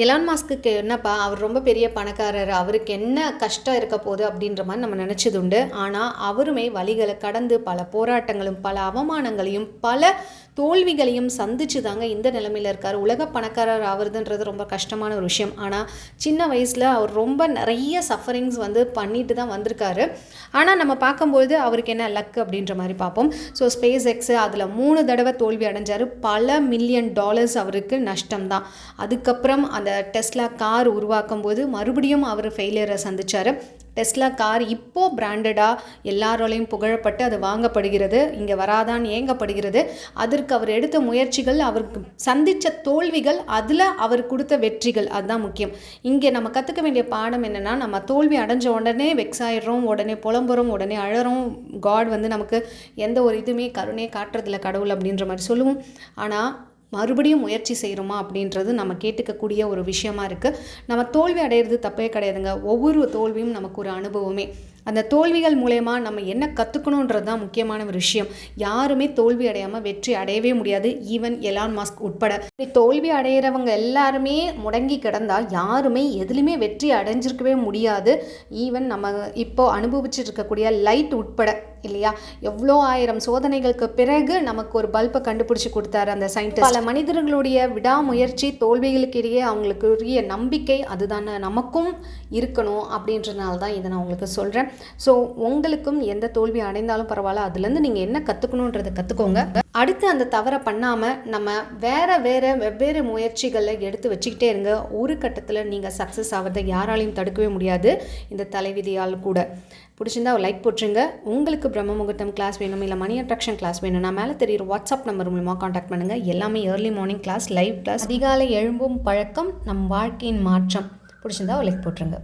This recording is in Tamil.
எலான் மாஸ்க்கு என்னப்பா அவர் ரொம்ப பெரிய பணக்காரர், அவருக்கு என்ன கஷ்டம் இருக்க போகுது அப்படின்ற மாதிரி நம்ம நினச்சது உண்டு. ஆனால் அவருமே வழிகளை கடந்து பல போராட்டங்களும் பல அவமானங்களையும் பல தோல்விகளையும் சந்திச்சு தாங்க இந்த நிலைமையில் இருக்கார். உலக பணக்காரர் ஆகுறதுன்றது ரொம்ப கஷ்டமான ஒரு விஷயம். ஆனால் சின்ன வயசில் அவர் ரொம்ப நிறைய சஃபரிங்ஸ் பண்ணிட்டு தான் வந்திருக்காரு. ஆனால் நம்ம பார்க்கும்போது அவருக்கு என்ன லக் அப்படின்ற மாதிரி பார்ப்போம். ஸோ ஸ்பேஸ் எக்ஸு அதில் 3 தடவை தோல்வி அடைஞ்சார். பல $1,000,000 அவருக்கு நஷ்டம் தான். அதுக்கப்புறம் அந்த டெஸ்லா கார் உருவாக்கும் போது மறுபடியும் அவர் ஃபெயிலியரை சந்தித்தார். டெஸ்லா கார் இப்போது பிராண்டடாக எல்லாராலையும் புகழப்பட்டு அது வாங்கப்படுகிறது, இங்கே வராதான்னு ஏங்கப்படுகிறது. அதற்கு அவர் எடுத்த முயற்சிகள், அவருக்கு சந்தித்த தோல்விகள், அதில் அவர் கொடுத்த வெற்றிகள், அதுதான் முக்கியம். இங்கே நம்ம கற்றுக்க வேண்டிய பாடம் என்னென்னா, நம்ம தோல்வி அடைஞ்ச உடனே வெக்ஸ் ஆயிடுறோம், உடனே புலம்புறோம், உடனே அழறோம். காட் நமக்கு எந்த ஒரு இதுவுமே கருணையை காட்டுறதில்ல கடவுள் அப்படின்ற மாதிரி சொல்லுவோம். ஆனால் மறுபடியும் முயற்சி செய்கிறோமா அப்படின்றது நம்ம கேட்டுக்கக்கூடிய ஒரு விஷயமா இருக்குது. நம்ம தோல்வி அடையிறது தப்பே கிடையாதுங்க. ஒவ்வொரு தோல்வியும் நமக்கு ஒரு அனுபவமே. அந்த தோல்விகள் மூலயமா நம்ம என்ன கற்றுக்கணுன்றது தான் முக்கியமான ஒரு விஷயம். யாருமே தோல்வி அடையாமல் வெற்றி அடையவே முடியாது, ஈவன் எலான் மாஸ்க் உட்பட. தோல்வி அடைகிறவங்க எல்லாருமே முடங்கி கிடந்தால் யாருமே எதுலையுமே வெற்றி அடைஞ்சிருக்கவே முடியாது. ஈவன் நம்ம இப்போ அனுபவிச்சுட்டு இருக்கக்கூடிய லைட் உட்பட, இல்லையா? எவ்வளோ 1000 சோதனைகளுக்கு பிறகு நமக்கு ஒரு பல்பை கண்டுபிடிச்சி கொடுத்தாரு அந்த சயின்டிஸ்ட். பல மனிதர்களுடைய விடாமுயற்சி, தோல்விகளுக்கு இடையே அவங்களுக்குரிய நம்பிக்கை, அதுதானே நமக்கும் இருக்கணும். அப்படின்றதுனால தான் இதை நான் உங்களுக்கு சொல்கிறேன். ஸோ உங்களுக்கும் எந்த தோல்வி அடைந்தாலும் பரவாயில்ல, அதுலேருந்து நீங்கள் என்ன கற்றுக்கணுன்றதை கற்றுக்கோங்க. அடுத்து அந்த தவறை பண்ணாமல் நம்ம வெவ்வேறு முயற்சிகளை எடுத்து வச்சுக்கிட்டே இருங்க. ஒரு கட்டத்தில் நீங்கள் சக்ஸஸ் ஆகிறதை யாராலையும் தடுக்கவே முடியாது, இந்த தலைவிதியால் கூட. பிடிச்சிருந்தா ஒரு லைக் போட்டுருங்க. உங்களுக்கு பிரம்ம முகூர்த்தம் கிளாஸ் வேணும், இல்லை மணி அட்ராக்ஷன் கிளாஸ் வேணும்னா மேலே தெரியுற வாட்ஸ்அப் நம்பர் மூலமாக காண்டாக்ட் பண்ணுங்கள். எல்லாமே early morning class, live class. அதிகாலை எழும்பும் பழக்கம் நம் வாழ்க்கையின் மாற்றம். பிடிச்சிருந்தா ஒரு லைக் போட்டுருங்க.